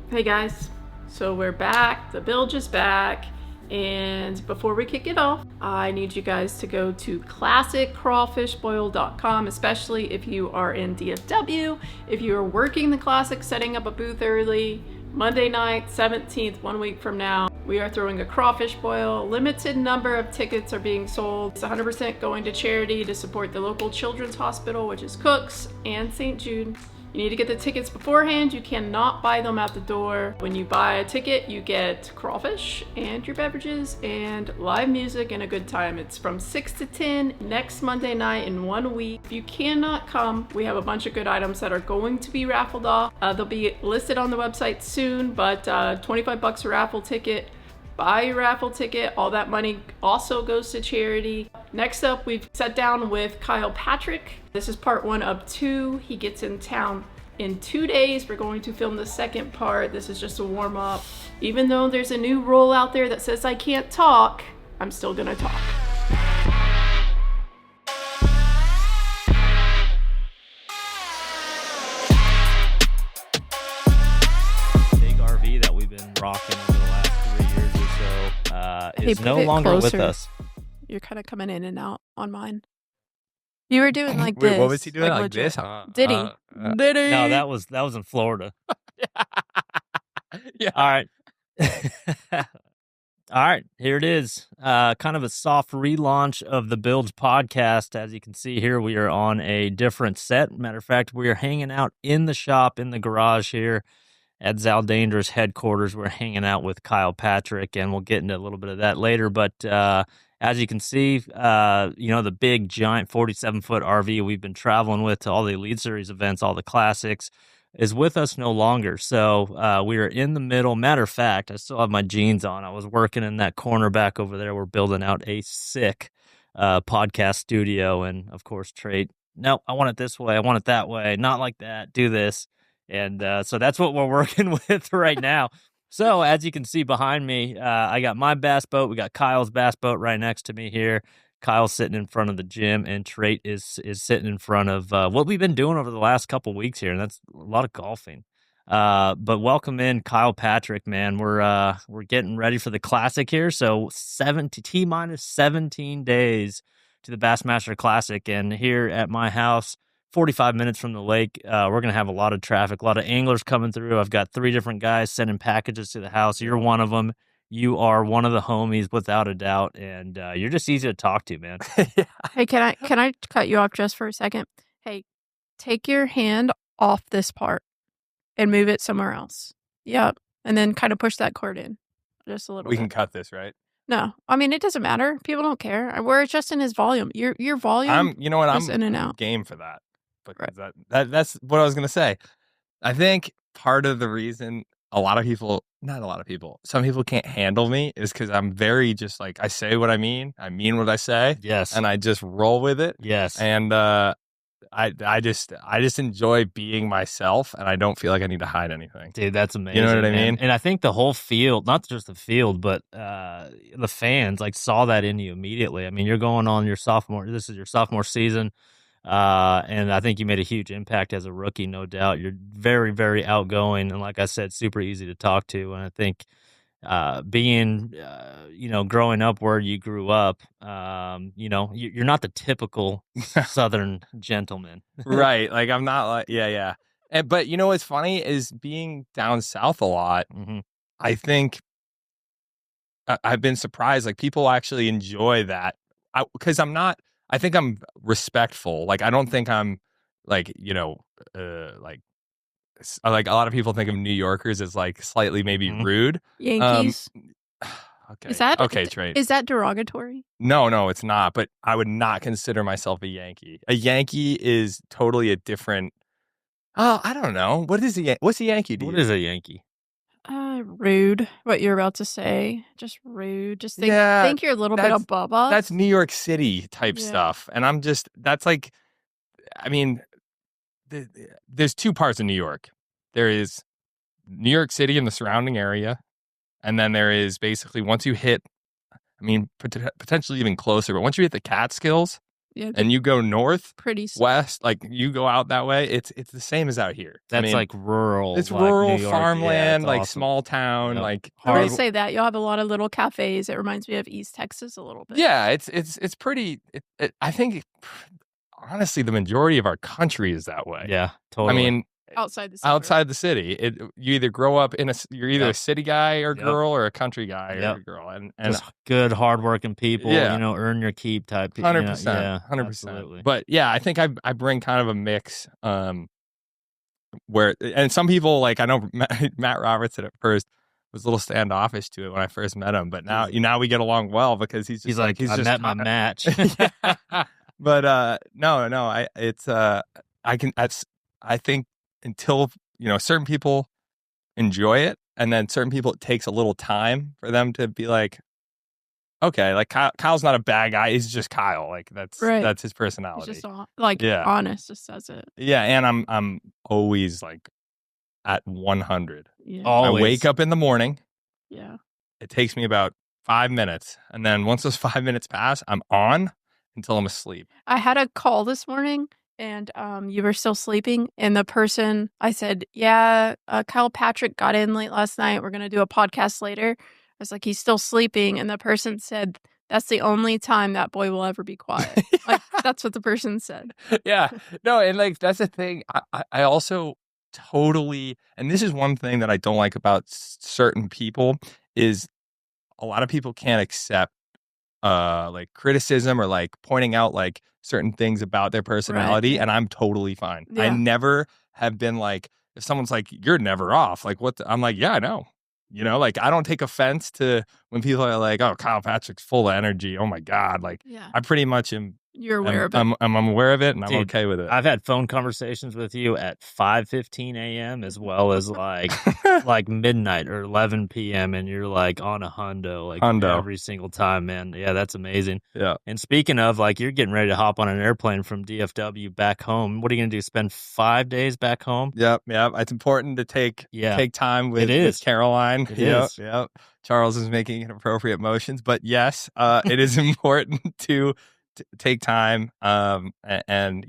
Hey guys, so we're back, the Bilge is back, and before we kick it off, I need you guys to go to classiccrawfishboil.com, especially if you are in DFW, if you are working the Classic, setting up a booth early, Monday night, 17th, 1 week from now, we are throwing a crawfish boil. Limited number of tickets are being sold. It's 100% going to charity to support the local children's hospital, which is Cook's and St. Jude. You need to get the tickets beforehand. You cannot buy them at the door. When you buy a ticket, you get crawfish and your beverages and live music and a good time. It's from 6 to 10 next Monday night in 1 week. If you cannot come, we have a bunch of good items that are going to be raffled off. They'll be listed on the website soon, but $25 a raffle ticket. Buy your raffle ticket. All that money also goes to charity. Next up, we've sat down with Kyle Patrick. This is part 1 of 2. He gets in town in 2 days. We're going to film the second part. This is just a warm up. Even though there's a new rule out there that says I can't talk, I'm still gonna talk. Big RV that we've been rocking over the last 3 years or so is no longer with us. You're kind of coming in and out on mine. You were doing like Wait, this. what was he doing? Like this? Did he? Did he? No, that was in Florida. Yeah. All right. All right, here it is. Kind of a soft relaunch of the Bilge podcast. As you can see here, we are on a different set. Matter of fact, we are hanging out in the shop, in the garage here at Zaldaingerous headquarters. We're hanging out with Kyle Patrick, and we'll get into a little bit of that later. But as you can see, the big, giant 47-foot RV we've been traveling with to all the Elite Series events, all the classics, is with us no longer. So we are in the middle. Matter of fact, I still have my jeans on. I was working in that corner back over there. We're building out a sick podcast studio. And, of course, Trait, no, I want it this way. I want it that way. Not like that. Do this. And so that's what we're working with right now. So as you can see behind me, I got my bass boat. We got Kyle's bass boat right next to me here. Kyle's sitting in front of the gym, and Trait is sitting in front of what we've been doing over the last couple weeks here, and that's a lot of golfing. But welcome in Kyle Patrick, man. We're getting ready for the Classic here. So T-minus 17 days to the Bassmaster Classic, and here at my house, 45 minutes from the lake, we're going to have a lot of traffic, a lot of anglers coming through. I've got 3 different guys sending packages to the house. You're one of them. You are one of the homies without a doubt, and you're just easy to talk to, man. Yeah. Hey, can I cut you off just for a second? Hey, take your hand off this part and move it somewhere else. Yep. And then kind of push that cord in just a little We bit. can cut this, right? No, I mean, it doesn't matter. People don't care. We're adjusting his volume. Your volume You know what? goes in and out. Game for that. Because that's what I was going to say. I think part of the reason some people can't handle me is because I'm very just like, I say what I mean what I say. Yes. And I just roll with it. Yes. And I just enjoy being myself, and I don't feel like I need to hide anything. Dude, that's amazing. You know what I mean? And I think the whole field, not just the field, but the fans saw that in you immediately. I mean, you're going on this is your sophomore season. And I think you made a huge impact as a rookie, no doubt. You're very, very outgoing, and like I said, super easy to talk to. And I think being, growing up where you grew up, you're not the typical Southern gentleman. Right. Like, I'm not like, yeah. But you know what's funny is being down south a lot, Mm-hmm. I think I've been surprised. Like, people actually enjoy that. Because I think I'm respectful. Like, I don't think I'm like a lot of people think of New Yorkers as like slightly maybe rude. Yankees. Okay. Is that okay, Trait? Is that derogatory? No, it's not. But I would not consider myself a Yankee. A Yankee is totally a different. Oh, I don't know. What's a Yankee? What is a Yankee? Rude. What you're about to say, just rude. Just think you're a little bit above us. That's New York City type stuff, and that's like, I mean, there's 2 parts of New York. There is New York City and the surrounding area, and then there is basically once you hit, I mean, potentially even closer, but once you hit the Catskills, Yeah, and you go north, pretty small. west, like you go out that way, it's the same as out here. That's like rural. It's like rural New York. farmland, Yeah, like awesome. small town, Yep. like I would Hard- say that you'll have a lot of little cafes. It reminds me of East Texas a little bit. yeah, it's pretty. I think honestly, the majority of our country is that way. Yeah, totally. I mean, outside the city. outside the city, you either grow up you're either Yep. a city guy or Yep. girl or a country guy Yep. or girl, and just good, hardworking people. Yeah. You know, earn your keep type. 100%, Yeah, 100%. absolutely. But yeah, I think I bring kind of a mix. Where and some people like I know Matt Robertson at first was a little standoffish to it when I first met him, but now we get along well because he's just he's just met my match. Yeah. But no, I think until certain people enjoy it, and then certain people it takes a little time for them to be like, okay, like Kyle's not a bad guy, he's just Kyle, like that's his He's personality. just honest, just says it. Yeah, and I'm always like at 100. Yeah. I Always. wake up in the morning. Yeah. It takes me about 5 minutes, and then once those 5 minutes pass, I'm on until I'm asleep. I had a call this morning, and you were still sleeping, and the person, I said, yeah, Kyle Patrick got in late last night. We're going to do a podcast later. I was like, he's still sleeping. And the person said, that's the only time that boy will ever be quiet. Like, that's what the person said. Yeah. No, and like that's the thing. I also totally, and this is one thing that I don't like about certain people is a lot of people can't accept like criticism or like pointing out like certain things about their personality, Right. and I'm totally fine. Yeah. I never have been like, if someone's like, you're never off, like I'm like, yeah, I know. Like I don't take offense to when people are like, oh, Kyle Patrick's full of energy. Oh my God. Like Yeah. I pretty much am. You're aware of it. I'm aware of it, and I'm Dude, okay with it. I've had phone conversations with you at 5:15 a.m. as well as like midnight or 11 p.m. and you're like on a hundo every single time, man. Yeah, that's amazing. Yeah. And speaking of, like, you're getting ready to hop on an airplane from DFW back home. What are you gonna do? Spend 5 days back home? Yep. It's important to take time with Caroline. It is. Yep. Charles is making inappropriate motions, but yes, it is important to take time. And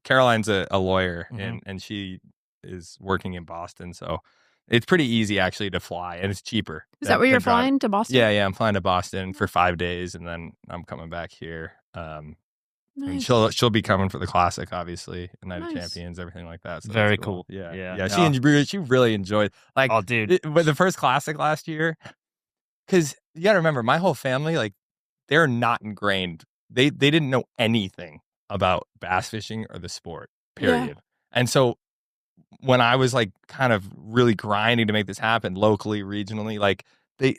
Caroline's a lawyer, and she is working in Boston, so it's pretty easy actually to fly, and it's cheaper. Is that where you're flying to Boston? Yeah, I'm flying to Boston for 5 days, and then I'm coming back here. And Nice. she'll be coming for the classic, obviously, Night of Nice. Champions, everything like that. So Very that's cool. Yeah. No. She really enjoyed. Like, Oh, dude. with the first classic last year, because you got to remember, my whole family, like, they're not ingrained. They didn't know anything about bass fishing or the sport, period. Yeah. And so when I was like kind of really grinding to make this happen locally, regionally, like they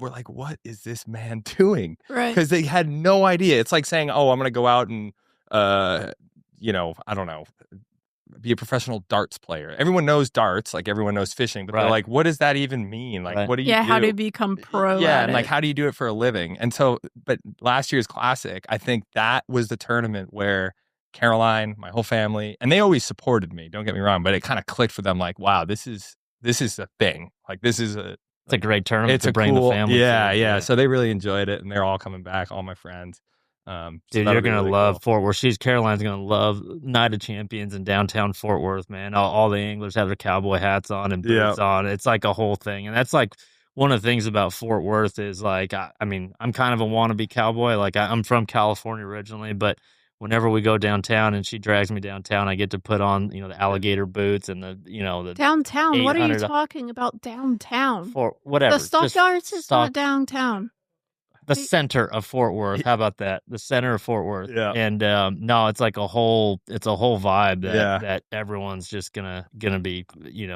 were like, what is this man doing? Right. Because they had no idea. It's like saying, oh, I'm going to go out and, I don't know, be a professional darts player. Everyone knows darts, like everyone knows fishing, but they're like, what does that even mean? Like, what do you do? How do you become pro? Yeah, at and like, it? how do you do it for a living? And so, but last year's classic, I think that was the tournament where Caroline, my whole family, and they always supported me. Don't get me wrong, but it kind of clicked for them. Like, wow, this is a thing. Like, this is It's a great tournament to bring cool, the family. Yeah. So they really enjoyed it, and they're all coming back. All my friends. Dude, you're gonna love Fort Worth. Caroline's gonna love Night of Champions in downtown Fort Worth, man. All the anglers have their cowboy hats on and boots on. It's like a whole thing, and that's like one of the things about Fort Worth is like, I mean, I'm kind of a wannabe cowboy. Like I'm from California originally, but whenever we go downtown and she drags me downtown, I get to put on the alligator boots and the downtown. What are you 800 talking about downtown? For whatever. The Stockyards is not downtown. The center of Fort Worth. How about that? The center of Fort Worth. Yeah. And no, it's like a whole vibe that everyone's just gonna be,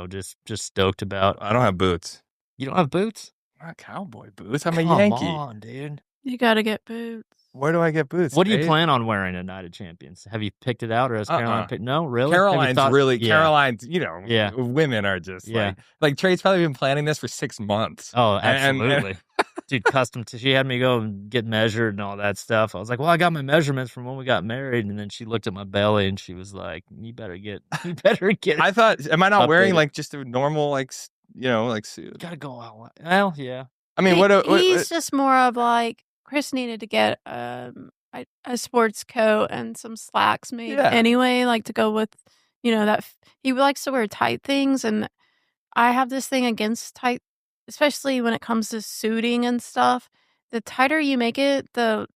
just stoked about. I don't have boots. You don't have boots? Not cowboy boots. I'm a Come Yankee. on, dude. You gotta get boots. Where do I get boots? What do you plan on wearing at Night of Champions? Have you picked it out, or has Caroline picked? No, really. Caroline's Caroline's. Women are just like Trait's probably been planning this for 6 months. Oh, absolutely. Dude, she had me go and get measured and all that stuff. I was like, well, I got my measurements from when we got married. And then she looked at my belly and she was like, you better get I thought, am I not wearing updated. like just a normal, like suit? Gotta go out. Well, yeah. I mean, He's just more of like, Chris needed to get a sports coat and some slacks made Yeah. anyway, like to go with, that he likes to wear tight things, and I have this thing against tight, especially when it comes to suiting and stuff. The tighter you make it, the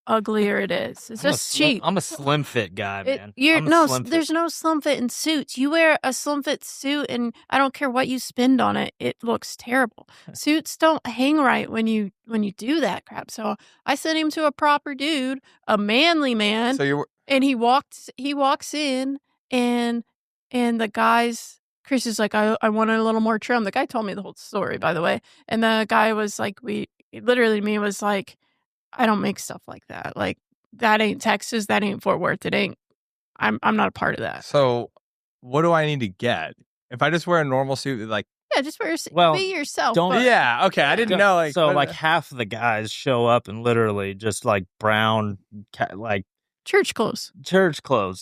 uglier it is. It's just cheap. I'm a slim fit guy, man. There's no slim fit in suits. You wear a slim fit suit, and I don't care what you spend on it, it looks terrible. Suits don't hang right when you do that crap. So I sent him to a proper dude, a manly man, So and he walks in, and the guys. Chris is like, I wanted a little more trim. The guy told me the whole story, by the way, and the guy was like, me was like, I don't make stuff like that. Like, that ain't Texas. That ain't Fort Worth. It ain't. I'm not a part of that. So what do I need to get? If I just wear a normal suit, like, Yeah, just be yourself. yeah, okay. I didn't know. Like, so like half the guys show up and literally just like brown, like church clothes.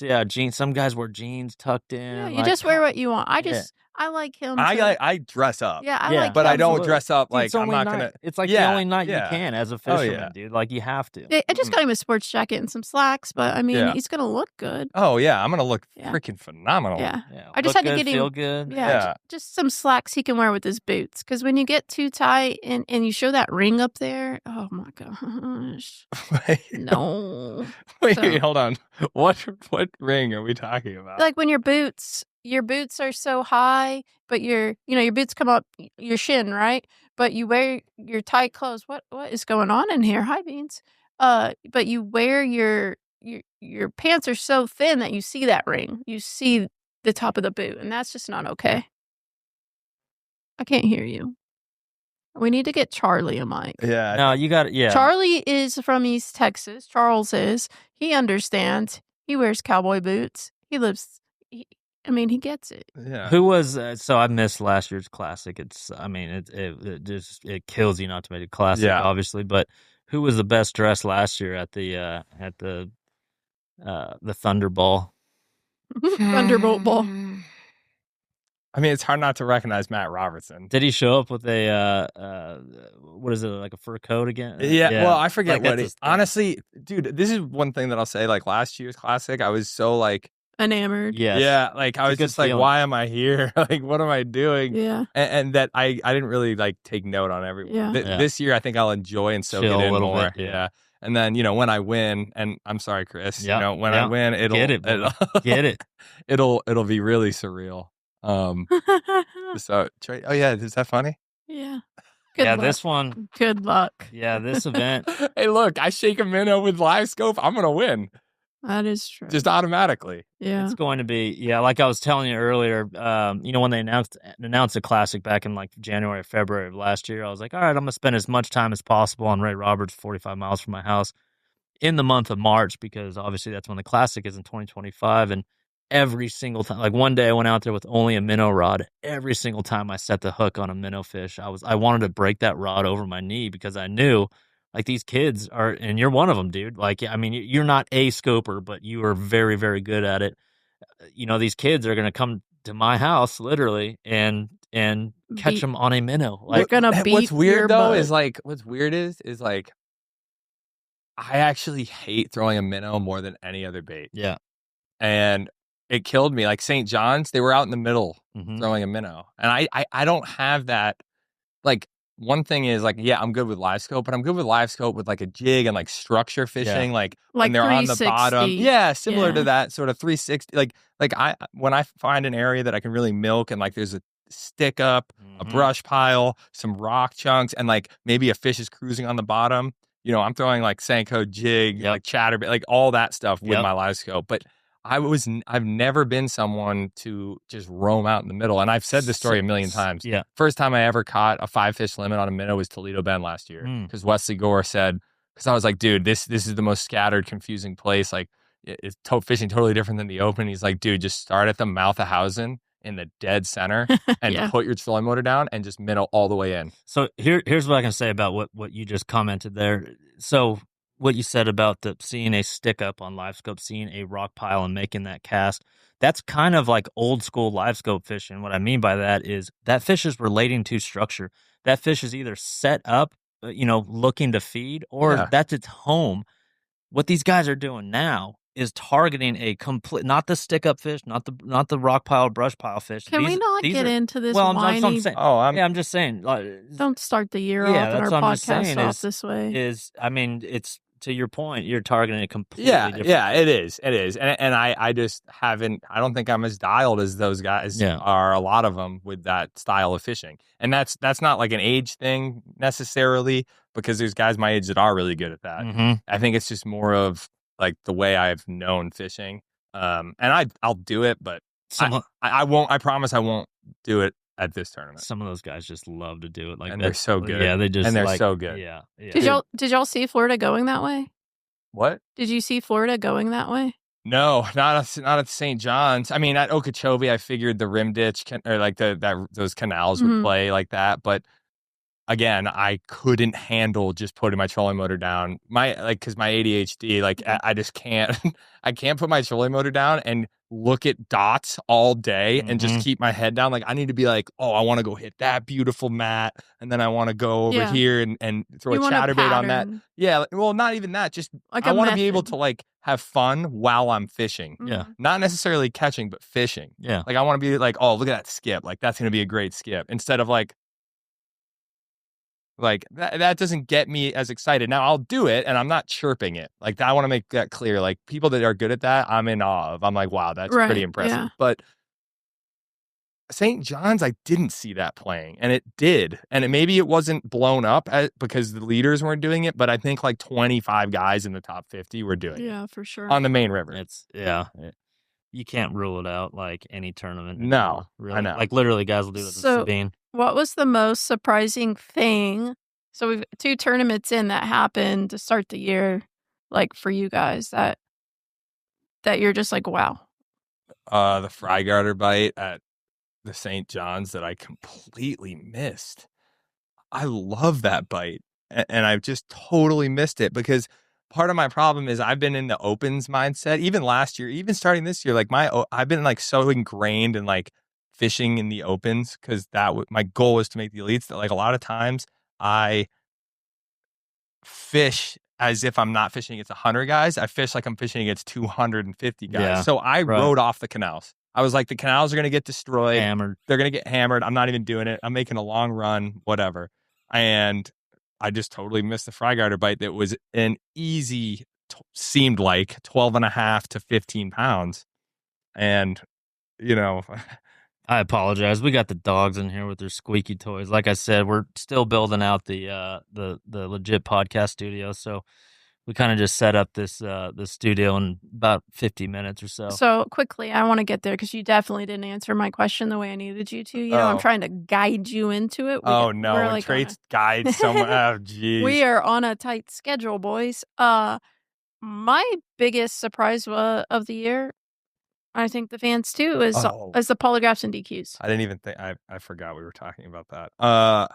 Yeah, jeans. Some guys wear jeans tucked in. Yeah, you just wear what you want. I like him. I dress up. Yeah, I like. But him I don't to- dress up Dude, like it's I'm only not night. gonna. It's like the only night you can as a fisherman, dude. Like you have to. I just got him a sports jacket and some slacks, but I mean, he's gonna look good. Oh yeah, I'm gonna look freaking phenomenal. Yeah. Yeah, I just look had to good, get him. feel good. Yeah, just some slacks he can wear with his boots. Because when you get too tight and you show that ring up there, oh my gosh, no. Wait, hold on. What ring are we talking about? Like when your boots are so high, but your boots come up your shin, right? But you wear your tight clothes. What is going on in here? Hi, Beans. But you wear your pants are so thin that you see that ring. You see the top of the boot, and that's just not okay. I can't hear you. We need to get Charlie a mic. Yeah. No, you got it. Yeah. Charlie is from East Texas. Charles is. He understands. He wears cowboy boots. He gets it. Yeah. Who was so I missed last year's classic. It kills you not to make a classic, obviously. But who was the best dressed last year at the Thunderball? Thunderbolt ball. I mean, it's hard not to recognize Matt Robertson. Did he show up with a what is it, like a fur coat again? Yeah. Well, I forget what it. Honestly, dude, this is one thing that I'll say. Like last year's classic, I was so like enamored. Yes. Yeah. Like I was just like, why am I here? Like, what am I doing? Yeah. And that I didn't really like take note on everyone. Yeah. This year, I think I'll enjoy and soak Chill it in a little more. bit, Yeah. And then when I win, and I'm sorry, Chris. Yep. When I win, it'll get it. Get it. It'll be really surreal. So oh yeah, is that funny? Yeah. Good luck. This one. Good luck. Yeah, this event. Hey, look, I shake a minnow with live scope. I'm gonna win. That is true. Just automatically. Yeah. It's going to be like I was telling you earlier. When they announced the classic back in like January or February of last year, I was like, all right, I'm gonna spend as much time as possible on Ray Roberts, 45 miles from my house, in the month of March, because obviously that's when the classic is in 2025. And every single time, like one day I went out there with only a minnow rod. Every single time I set the hook on a minnow fish, I wanted to break that rod over my knee, because I knew like these kids are, and you're one of them, dude. Like, I mean, you're not a scoper, but you are very, very good at it. These kids are going to come to my house literally and catch them on a minnow. Like, they're going to beat what's weird your though butt. is like, what's weird is like, I actually hate throwing a minnow more than any other bait. Yeah. And it killed me. Like St. John's, they were out in the middle Mm-hmm. throwing a minnow. And I don't have that. Like, one thing is like, yeah, I'm good with live scope, but I'm good with live scope with like a jig and like structure fishing, like when they're on the bottom. Yeah, similar to that sort of 360. When I find an area that I can really milk, and like there's a stick up, a brush pile, some rock chunks, and like maybe a fish is cruising on the bottom. I'm throwing like Senko jig, like chatterbait, like all that stuff with my live scope. But I've never been someone to just roam out in the middle. And I've said this story a million times. Yeah. First time I ever caught a 5-fish limit on a minnow was Toledo Bend last year. Because Wesley Gore said, because I was like, dude, this is the most scattered, confusing place. Like, it's fishing totally different than the open. He's like, dude, just start at the mouth of Housen in the dead center and put your trolling motor down and just minnow all the way in. So here's what I can say about what you just commented there. So what you said about seeing a stick up on live scope, seeing a rock pile and making that cast, that's kind of like old school live scope fishing. What I mean by that is that fish is relating to structure. That fish is either set up looking to feed, or Yeah. that's its home. What these guys are doing now is targeting a complete, not the stick up fish, not the rock pile, brush pile fish. Can we not these get are, into this well, I'm whiny? saying, Oh, I'm just saying, Don't start the year yeah, off and that's our what I'm just podcast saying off this way. I mean, it's to your point, you're targeting a completely different. Yeah, it is, and I just haven't. I don't think I'm as dialed as those guys are. A lot of them with that style of fishing, and that's not like an age thing necessarily, because there's guys my age that are really good at that. Mm-hmm. I think it's just more of like the way I've known fishing, and I'll do it, but I won't. I promise I won't do it at this tournament. Some of those guys just love to do it, like, and they're so good. Yeah, they're so good. Yeah. Did y'all see Florida going that way? What? Did you see Florida going that way? No, not at St. John's. I mean, at Okeechobee, I figured the rim ditch or like those canals would play like that, but again, I couldn't handle just putting my trolling motor down. Because my ADHD, I just can't. I can't put my trolling motor down and look at dots all day and just keep my head down. Like, I need to be like, oh, I want to go hit that beautiful mat, and then I want to go over here and throw a chatterbait on that. Yeah, well, not even that. Just like I want to be able to like have fun while I'm fishing. Yeah, not necessarily catching, but fishing. Yeah, like I want to be like, oh, look at that skip. Like that's gonna be a great skip, instead of like that doesn't get me as excited. Now I'll do it and I'm not chirping it. Like I want to make that clear. Like people that are good at that, I'm in awe of. I'm like, wow, that's pretty impressive. Yeah. But St. John's, I didn't see that playing, and it did. And maybe it wasn't blown up because the leaders weren't doing it, but I think like 25 guys in the top 50 were doing it. Yeah, for sure. On the main river. You can't rule it out like any tournament. No, really. I know. Like literally guys will do it in Sabine. What was the most surprising thing? So we've 2 tournaments in that happened to start the year, like for you guys that you're just like, wow. The fry garter bite at the St. John's that I completely missed. I love that bite, and I've just totally missed it, because part of my problem is I've been in the opens mindset, even last year, even starting this year. Like I've been like so ingrained in like fishing in the opens, because my goal was to make the elites, that like a lot of times I fish as if I'm not fishing against 100 guys. I fish like I'm fishing against 250 guys. Yeah, so I rode off the canals. I was like, the canals are going to get destroyed. Hammered. They're going to get hammered. I'm not even doing it. I'm making a long run, whatever. And I just totally missed the fry garter bite that was an easy, seemed like 12 and a half to 15 pounds. And, I apologize. We got the dogs in here with their squeaky toys. Like I said, we're still building out the legit podcast studio, so we kind of just set up this studio in about 50 minutes or so. So quickly, I want to get there because you definitely didn't answer my question the way I needed you to. I'm trying to guide you into it. Like Trait's guide someone. Oh, geez. We are on a tight schedule, boys. My biggest surprise of the year, I think the fans too, is the polygraphs and DQs. I didn't even think. I forgot we were talking about that.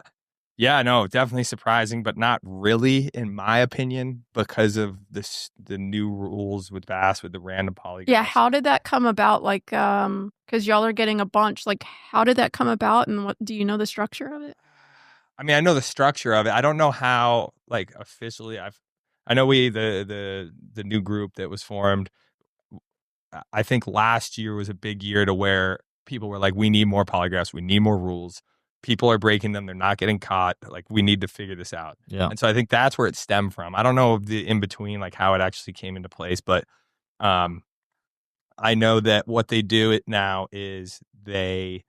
Yeah, no, definitely surprising, but not really, in my opinion, because of the new rules with Bass, with the random polygraphs. Yeah, how did that come about? Like, because y'all are getting a bunch. Like, how did that come about, and what do you know the structure of it? I mean, I know the structure of it. I don't know how, like, officially. I know the new group that was formed. I think last year was a big year to where people were like, we need more polygraphs, we need more rules. People are breaking them, they're not getting caught. Like, we need to figure this out. Yeah. And so I think that's where it stemmed from. I don't know the in between, like how it actually came into place, but I know that what they do it now is you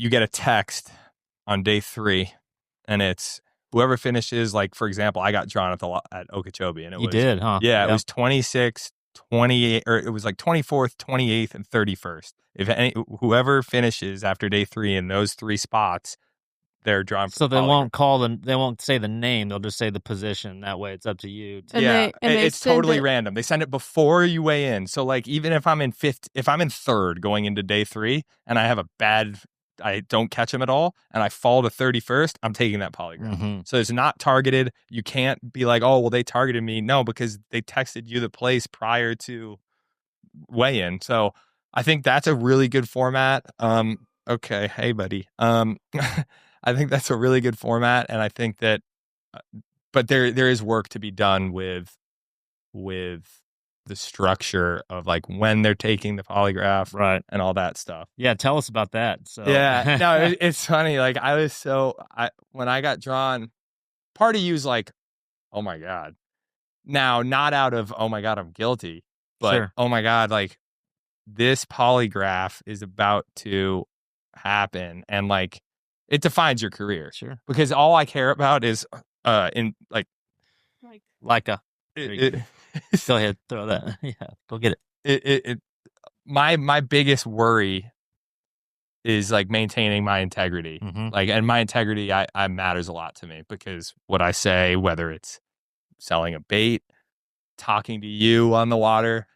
get a text on day 3, and it's whoever finishes. Like, for example, I got drawn at Okeechobee, and it was, did, huh? Yeah, it was 26, 28, or it was like 24th, 28th, and 31st. Whoever finishes after day 3 in those 3 spots, they're drawn. So they won't they won't say the name. They'll just say the position. That way, it's up to you. It's totally random. They send it before you weigh in. So like, even if I'm in 3rd going into day 3, and I don't catch them at all, and I fall to 31st, I'm taking that polygraph. Mm-hmm. So it's not targeted. You can't be like, oh, well, they targeted me. No, because they texted you the place prior to weigh in. So I think that's a really good format. Okay. Hey, buddy. I think that's a really good format, and I think that, but there is work to be done with the structure of like when they're taking the polygraph, Right. and all that stuff. Yeah, tell us about that. So Yeah, no, it's funny. Like when I got drawn, part of you's like, oh my God. Now, not out of, oh my God, I'm guilty, but Sure. oh my God, like this polygraph is about to happen, and like it defines your career. Sure. Because all I care about is in like Leica. it, Go ahead, throw that. Yeah, go get it. My biggest worry is like maintaining my integrity. Mm-hmm. Like, and my integrity I matters a lot to me, because what I say, whether it's selling a bait, talking to you on the water,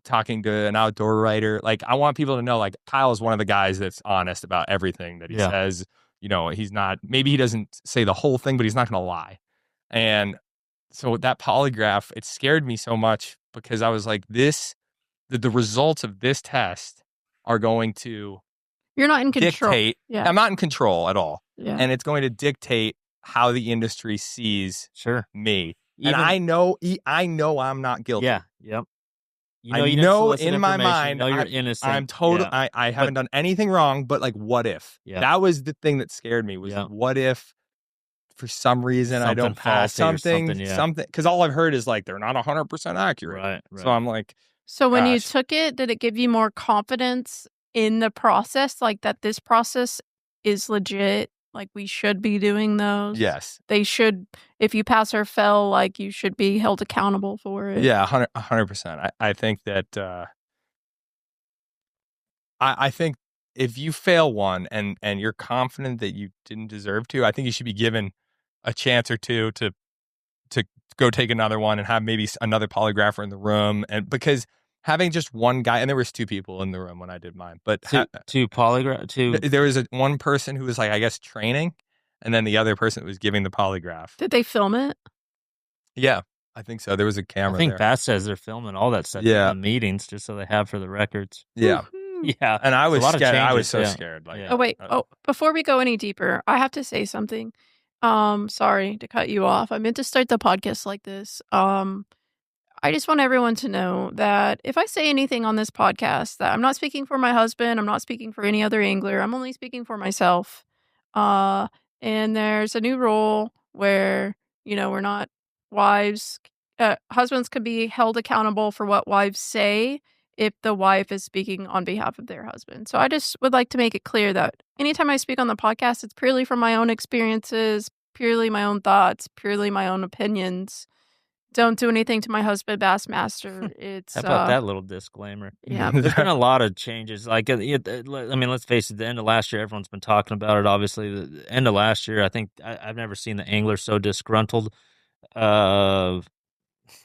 talking to an outdoor writer, like I want people to know, like Kyle is one of the guys that's honest about everything that he says. You know, he's not, maybe he doesn't say the whole thing, but he's not going to lie. And so that polygraph, it scared me so much, because I was like, the results of this test are going to You're not in control. dictate. Yeah. I'm not in control at all. Yeah. And it's going to dictate how the industry sees me. Even, and I know I'm not guilty. Yeah. Yep. You I didn't know solicit in my information, mind, you know you're innocent. I'm total. Yeah. I haven't done anything wrong, but like, what if? Yeah. That was the thing that scared me, was what if for some reason I don't pass something, because all I've heard is like, they're not 100% accurate. Right. So I'm like, so when you took it, did it give you more confidence in the process? Like that this process is legit? Like we should be doing those? Yes. They should, if you pass or fail, like you should be held accountable for it. Yeah, 100%. I think that, I think if you fail one and you're confident that you didn't deserve to, I think you should be given a chance or two to go take another one and have maybe another polygrapher in the room. And because having just one guy, and there was 2 people in the room when I did mine, but two polygraph. There was one person who was like, I guess, training, and then the other person that was giving the polygraph. Did they film it? Yeah, I think so. There was a camera. I think there. Bass says they're filming all that stuff in the meetings just so they have for the records. Yeah. Yeah. And I was scared. Changes, I was so scared. Like, oh, wait. Before we go any deeper, I have to say something. Sorry to cut you off. I meant to start the podcast like this. I just want everyone to know that if I say anything on this podcast, that I'm not speaking for my husband, I'm not speaking for any other angler, I'm only speaking for myself. And there's a new rule where, you know, we're not wives. Husbands can be held accountable for what wives say if the wife is speaking on behalf of their husband. So I just would like to make it clear that anytime I speak on the podcast, it's purely from my own experiences, purely my own thoughts, purely my own opinions. Don't do anything to my husband, Bassmaster. It's how about that little disclaimer? Yeah. There's been a lot of changes. Like, I mean, let's face it, the end of last year, everyone's been talking about it. Obviously, the end of last year, I think I've never seen the angler so disgruntled. Whether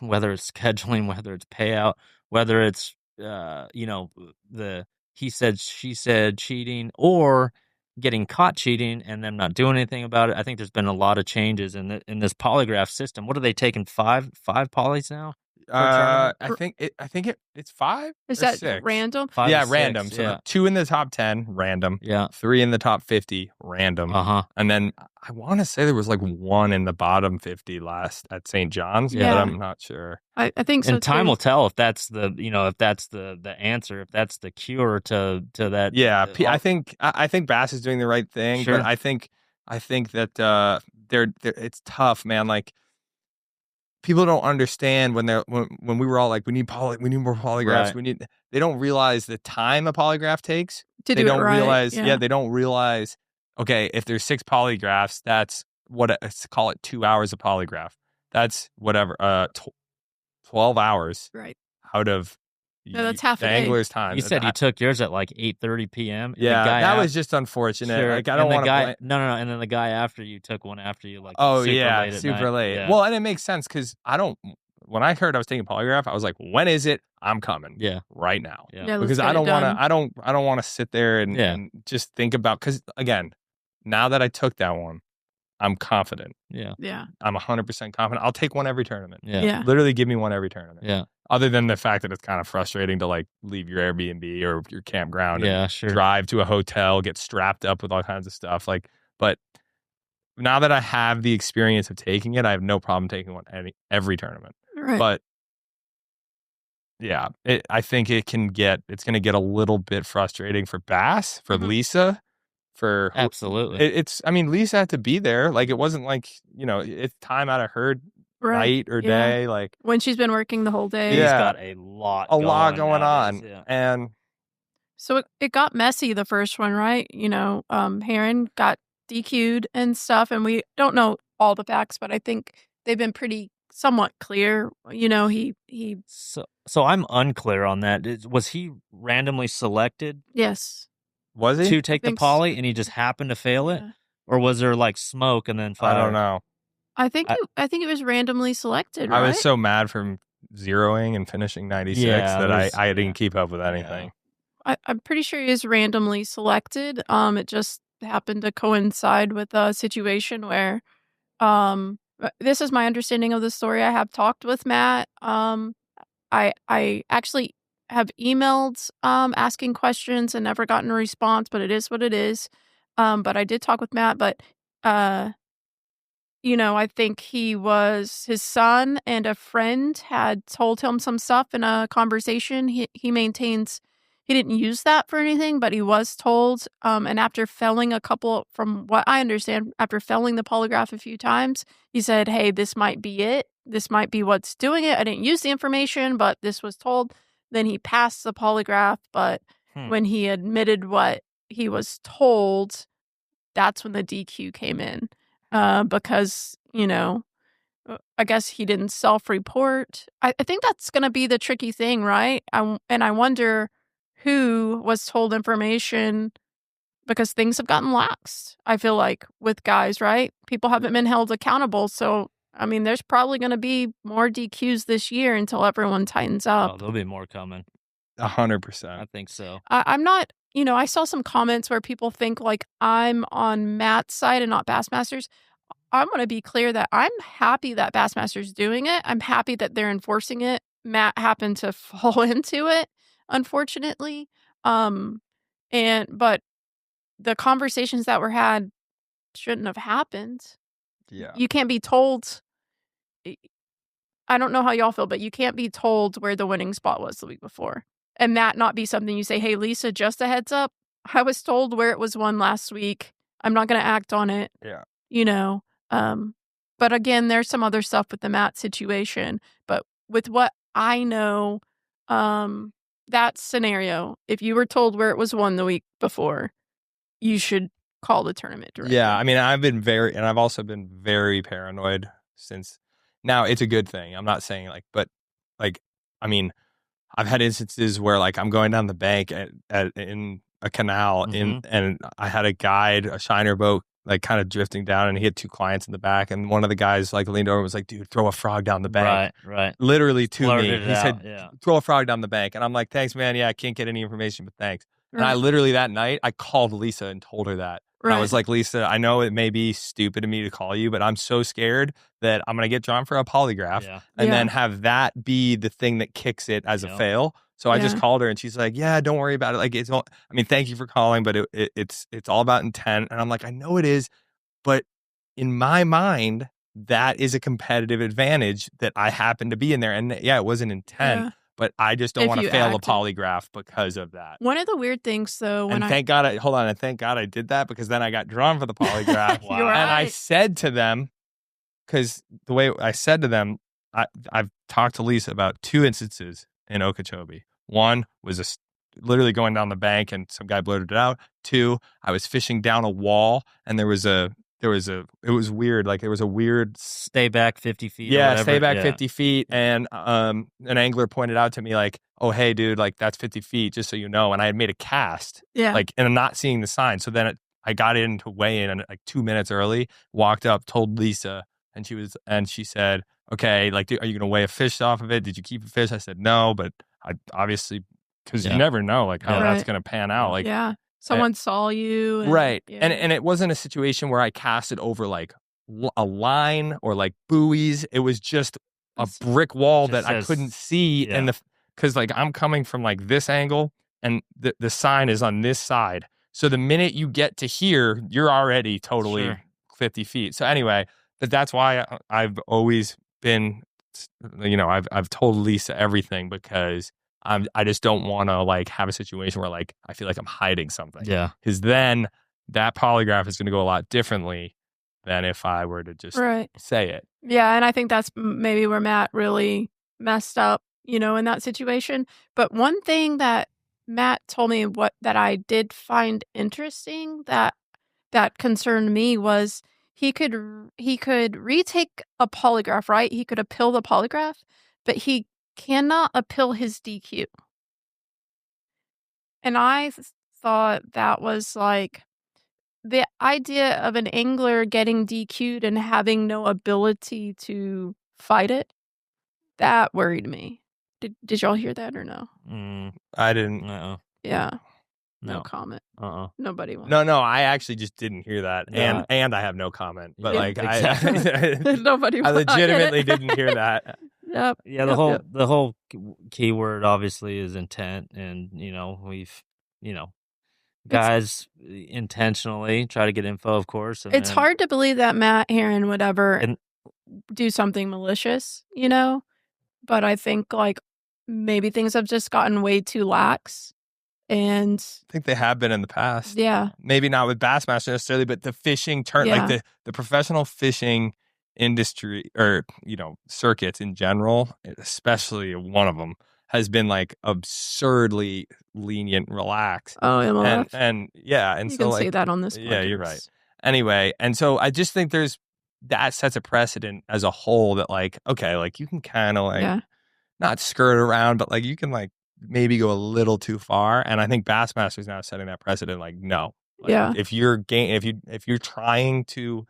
it's scheduling, whether it's payout, whether it's the he said, she said cheating, or getting caught cheating and them not doing anything about it. I think there's been a lot of changes in this polygraph system. What are they taking? Five polys now? I think it's 5. Is or that 6? random? 5 yeah, to 6, random. So 2 in the top 10, random. Yeah. 3 in the top 50, random. And then I want to say there was like 1 in the bottom 50 last at St. John's, but I'm not sure. I think so. And time will tell if that's the the answer, if that's the cure to that. Yeah, I think Bass is doing the right thing, but I think that they're it's tough, man. Like, people don't understand when we were all like, we need more polygraphs. Right. They don't realize the time a polygraph takes. They don't realize. Yeah, they don't realize. Okay, if there's 6 polygraphs, that's let's call it 2 hours of polygraph. That's whatever. 12 hours. Right. Out of that's half the a day. angler's time. You said you took yours at like 8:30 p.m. Yeah, that was just unfortunate. Sure. Like, I don't want to. No. And then the guy after you took one after you, like, oh super yeah, late at super night. late. Yeah. Well, and it makes sense because I don't. When I heard I was taking a polygraph, I was like, when is it? I'm coming. Yeah. Right now. Yeah. Because I don't want to. I don't want to sit there and just think about. Because again, now that I took that one, I'm confident. Yeah. I'm 100% confident. I'll take one every tournament. Yeah. Literally give me one every tournament. Yeah. Other than the fact that it's kind of frustrating to like leave your Airbnb or your campground and sure. drive to a hotel, get strapped up with all kinds of stuff. Like, But now that I have the experience of taking it, I have no problem taking one every tournament. Right. But yeah, I think it's going to get a little bit frustrating for Bass, for Lisa, for absolutely. I mean, Lisa had to be there. Like, it wasn't like, it's time out of her night or day. Like, when she's been working the whole day. He's got a lot going nowadays, on. yeah. And so it got messy the first one, right? Heron got DQ'd and stuff, and we don't know all the facts, but I think they've been pretty somewhat clear. He So I'm unclear on that. Was he randomly selected? Yes. Was he? To take the poly and he just happened to fail it? Or was there like smoke and then fire? I don't know. I think it was randomly selected, right? I was so mad from zeroing and finishing 96 that I didn't keep up with anything. I'm pretty sure he is randomly selected. It just happened to coincide with a situation where this is my understanding of the story. I have talked with Matt. I actually have emailed asking questions and never gotten a response, but it is what it is. But I did talk with Matt, but I think his son and a friend had told him some stuff in a conversation. He maintains he didn't use that for anything, but he was told. And after failing from what I understand, after failing the polygraph a few times, he said, "Hey, this might be it. This might be what's doing it. I didn't use the information, but this was told." Then he passed the polygraph, but when he admitted what he was told, that's when the DQ came in. Because, I guess he didn't self-report. I think that's going to be the tricky thing, right? And I wonder who was told information, because things have gotten lax, I feel like, with guys, right? People haven't been held accountable. So, I mean, there's probably going to be more DQs this year until everyone tightens up. Oh, there'll be more coming. 100%. I think so. I'm not, I saw some comments where people think like I'm on Matt's side and not Bassmaster's. I want to be clear that I'm happy that Bassmaster's doing it. I'm happy that they're enforcing it. Matt happened to fall into it, unfortunately. But the conversations that were had shouldn't have happened. Yeah. You can't be told. I don't know how y'all feel, but you can't be told where the winning spot was the week before. And that not be something you say, "Hey, Lisa, just a heads up. I was told where it was won last week. I'm not going to act on it." Yeah. But again, there's some other stuff with the Matt situation. But with what I know, that scenario, if you were told where it was won the week before, you should call the tournament director. Yeah, I mean, I've also been very paranoid since. Now, it's a good thing. I'm not saying I mean, I've had instances where like I'm going down the bank in a canal and I had a shiner boat like kind of drifting down, and he had two clients in the back, and one of the guys like leaned over and was like, "Dude, throw a frog down the bank." Right. Literally to Blurted me. He said, "Throw a frog down the bank." And I'm like, "Thanks, man. Yeah, I can't get any information, but thanks." And I literally that night I called Lisa and told her that. Right. I was like, "Lisa, I know it may be stupid of me to call you, but I'm so scared that I'm going to get drawn for a polygraph and then have that be the thing that kicks it as a fail." So I just called her and she's like, "Yeah, don't worry about it. Like, thank you for calling, but it's all about intent." And I'm like, "I know it is, but in my mind, that is a competitive advantage that I happen to be in there." And it wasn't intent, but I just don't want to fail a polygraph because of that. One of the weird things, though, thank God I did that, because then I got drawn for the polygraph. Wow. And I said to them, because the way I said to them, I've talked to Lisa about two instances in Okeechobee. One was literally going down the bank and some guy blurted it out. Two, I was fishing down a wall and it was weird. Like there was a weird stay back 50 feet. Yeah, stay back 50 feet. And an angler pointed out to me like, "Oh, hey, dude, like that's 50 feet, just so you know." And I had made a cast. Yeah. Like, and I'm not seeing the sign. So then I got in to weigh in like 2 minutes early, walked up, told Lisa, and she said, "Okay, like, are you going to weigh a fish off of it? Did you keep a fish?" I said, "No, but I obviously," because you never know like how that's going to pan out. Like, someone saw you. Right. And it wasn't a situation where I cast it over like a line or like buoys. It was just a brick wall that I couldn't see. And because like I'm coming from like this angle and the sign is on this side. So the minute you get to here, you're already totally Sure. 50 feet. So anyway, but that's why I've always been, I've told Lisa everything because I just don't want to like have a situation where like I feel like I'm hiding something. Yeah. Because then that polygraph is going to go a lot differently than if I were to just say it. Yeah, and I think that's maybe where Matt really messed up, in that situation. But one thing that Matt told me that I did find interesting that concerned me was he could retake a polygraph, right? He could appeal the polygraph, but he cannot appeal his DQ. And I thought that was like the idea of an angler getting DQ'd and having no ability to fight it. That worried me. Did y'all hear that or no? I didn't. Yeah. No comment. Nobody wants. No, I actually just didn't hear that, and I have no comment. But exactly. Nobody. I legitimately didn't hear that. Yep. Yeah, the whole key word obviously is intent, and we've guys intentionally try to get info, of course. And it's hard to believe that Matt Heron would ever do something malicious, but I think like maybe things have just gotten way too lax. And I think they have been in the past. Yeah. Maybe not with Bassmaster necessarily, but the fishing like the professional fishing industry or, circuits in general, especially one of them, has been like absurdly lenient, relaxed. Oh, MLF. And yeah. And you so can like, say that on this podcast. Yeah, you're right. Anyway. And so I just think that sets a precedent as a whole that like, okay, like you can kind of like not skirt around, but like you can like maybe go a little too far. And I think Bassmaster is now setting that precedent. Like, no, like, if you're if you're trying to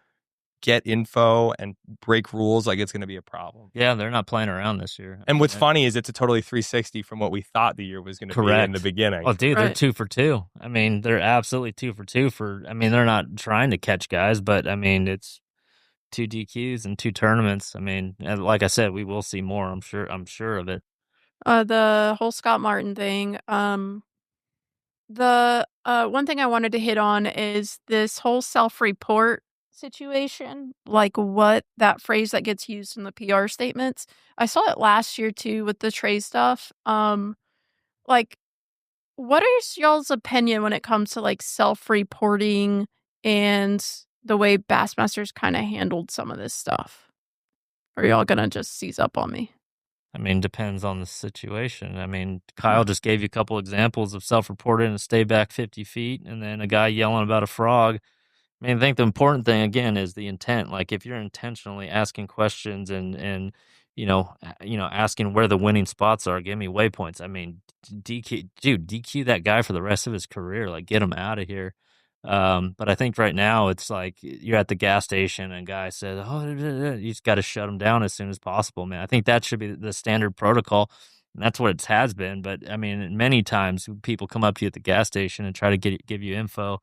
get info and break rules, like it's going to be a problem. Yeah, they're not playing around this year. And what's funny is it's a totally 360 from what we thought the year was going to be in the beginning. Oh, dude, they're 2 for 2. I mean, they're absolutely 2 for 2 they're not trying to catch guys, but I mean, it's 2 DQs and 2 tournaments. I mean, like I said, we will see more. I'm sure of it. The whole Scott Martin thing. The one thing I wanted to hit on is this whole self-report situation, like what that phrase that gets used in the PR statements. I saw it last year too with the Trey stuff. Like, what is y'all's opinion when it comes to like self-reporting and the way Bassmasters kind of handled some of this stuff? Or are y'all gonna just seize up on me? I mean, depends on the situation. I mean, Kyle just gave you a couple examples of self-reported and stay back 50 feet, and then a guy yelling about a frog. I mean, I think the important thing again is the intent. Like, if you're intentionally asking questions and asking where the winning spots are, give me waypoints. I mean, DQ that guy for the rest of his career. Like, get him out of here. But I think right now it's like you're at the gas station and a guy says, "Oh, you just got to shut him down as soon as possible, man." I think that should be the standard protocol, and that's what it has been. But I mean, many times people come up to you at the gas station and try to give you info,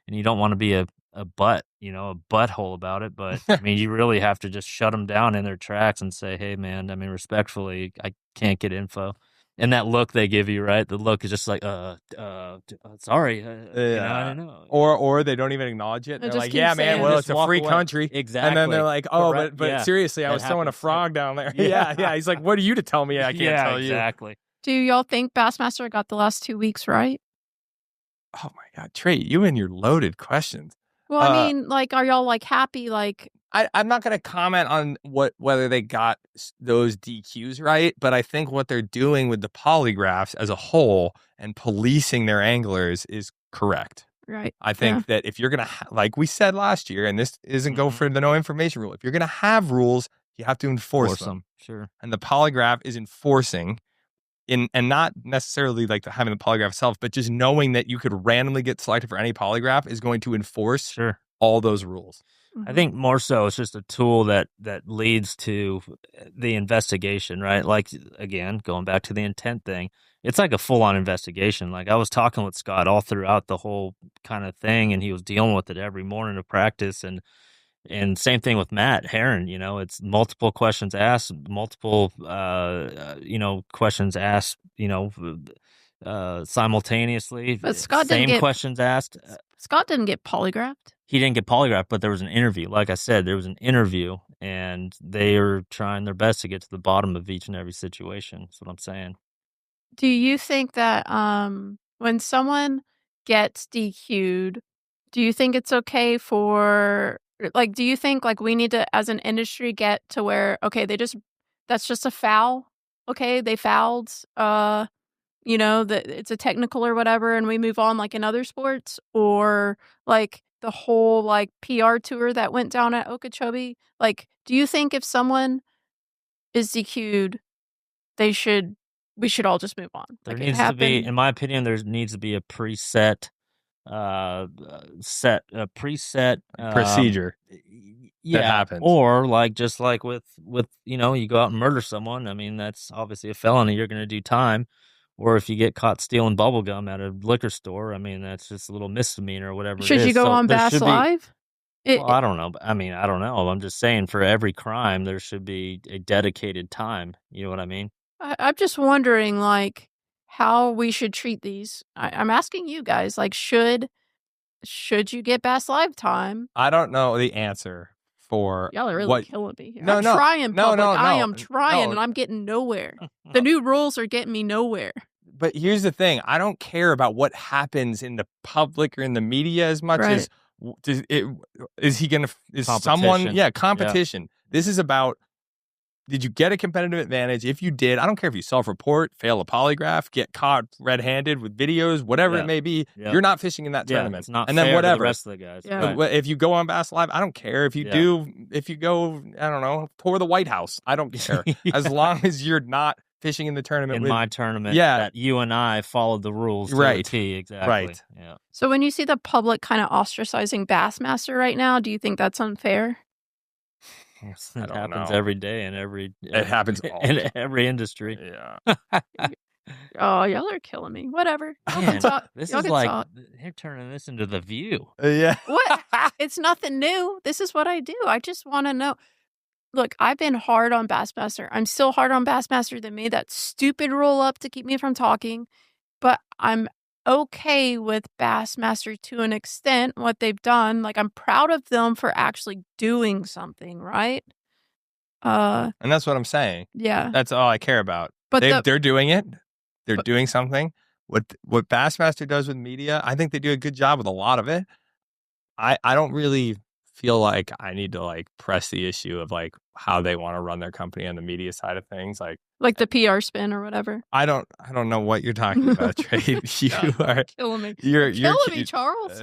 and you don't want to be a butthole about it. But I mean, you really have to just shut them down in their tracks and say, "Hey, man, I mean, respectfully, I can't get info." And that look they give you, right? The look is just like, sorry, I don't know. Or they don't even acknowledge it. They're like, yeah, man, well, it's a free country. Exactly. And then they're like, oh, but seriously, I was throwing a frog down there. Yeah. He's like, what are you to tell me? I can't tell you. Exactly. Do y'all think Bassmaster got the last 2 weeks right? Oh my God, Trey, you and your loaded questions. Well, I mean, like, are y'all like happy? Like, I'm not going to comment on whether they got those DQs right, but I think what they're doing with the polygraphs as a whole and policing their anglers is correct. Right. I think that if you're going to, like we said last year, and this isn't go for the no information rule, if you're going to have rules, you have to enforce them. Sure. And the polygraph is enforcing and not necessarily like having the polygraph itself, but just knowing that you could randomly get selected for any polygraph is going to enforce all those rules. I think more so it's just a tool that leads to the investigation, right? Like, again, going back to the intent thing, it's like a full-on investigation. Like, I was talking with Scott all throughout the whole kind of thing, and he was dealing with it every morning of practice. And same thing with Matt Heron, it's multiple questions asked, multiple, questions asked, simultaneously. But Scott didn't Same get- questions asked. Scott didn't get polygraphed. He didn't get polygraphed, but there was an interview. Like I said, there was an interview, and they are trying their best to get to the bottom of each and every situation. That's what I'm saying. Do you think that when someone gets DQ'd, do you think it's okay for, like, do you think, like, we need to, as an industry, get to where, okay, that's just a foul, okay, they fouled, you know, that it's a technical or whatever, and we move on like in other sports? Or like the whole like PR tour that went down at Okeechobee? Like, do you think if someone is DQ'd, we should all just move on? There Like, needs to be, in my opinion, there needs to be a preset Procedure. Yeah, happens. or like just like with you know, you go out and murder someone. I mean, that's obviously a felony. You're going to do time. Or if you get caught stealing bubble gum at a liquor store, I mean, that's just a little misdemeanor or whatever. Should it is. you go on there Bass should be- Live? Well, I don't know. I mean, I don't know. I'm just saying, for every crime, there should be a dedicated time. You know what I mean? I'm just wondering, like, how we should treat these. I'm asking you guys, like, should you get Bass Live time? I don't know the answer for Y'all are really what. killing me here. No, I'm no. trying, No, public. no, I no. am trying, No. and I'm getting nowhere. The new rules are getting me nowhere. But here's the thing: I don't care about what happens in the public or in the media as much Right. as is he going to is someone Competition. competition. This is about, did you get a competitive advantage? If you did, I don't care if you self-report, fail a polygraph, get caught red-handed with videos, whatever Yeah. it may be. Yeah. You're not fishing in that Yeah, tournament. it's not and fair then to whatever the rest of the guys. Yeah. Right. If you go on Bass Live, I don't care. If you Yeah. do, if you go, I don't know, tour the White House, I don't care. Yeah. As long as you're not fishing in the tournament In with my tournament, Yeah. that you and I followed the rules to Right. a T, exactly. Right. Yeah. So when you see the public kind of ostracizing Bassmaster right now, do you think that's unfair? It don't happens know. every day in every It happens all in the every industry. Yeah. Oh, y'all are killing me. Whatever. Y'all can Man, talk. this Y'all is can like talk. you're turning this into The View. Yeah. What? It's nothing new. This is what I do. I just want to know. Look, I've been hard on Bassmaster. I'm still hard on Bassmaster. They made that stupid roll up to keep me from talking. But I'm okay with Bassmaster to an extent, what they've done. Like, I'm proud of them for actually doing something, right? And that's what I'm saying. Yeah. That's all I care about. But They're doing it. They're doing something. What Bassmaster does with media, I think they do a good job with a lot of it. I don't really feel like I need to like press the issue of like how they want to run their company on the media side of things. Like the PR spin or whatever. I don't know what you're talking about, Trait. You are Killing me. you're Killing me, Charles.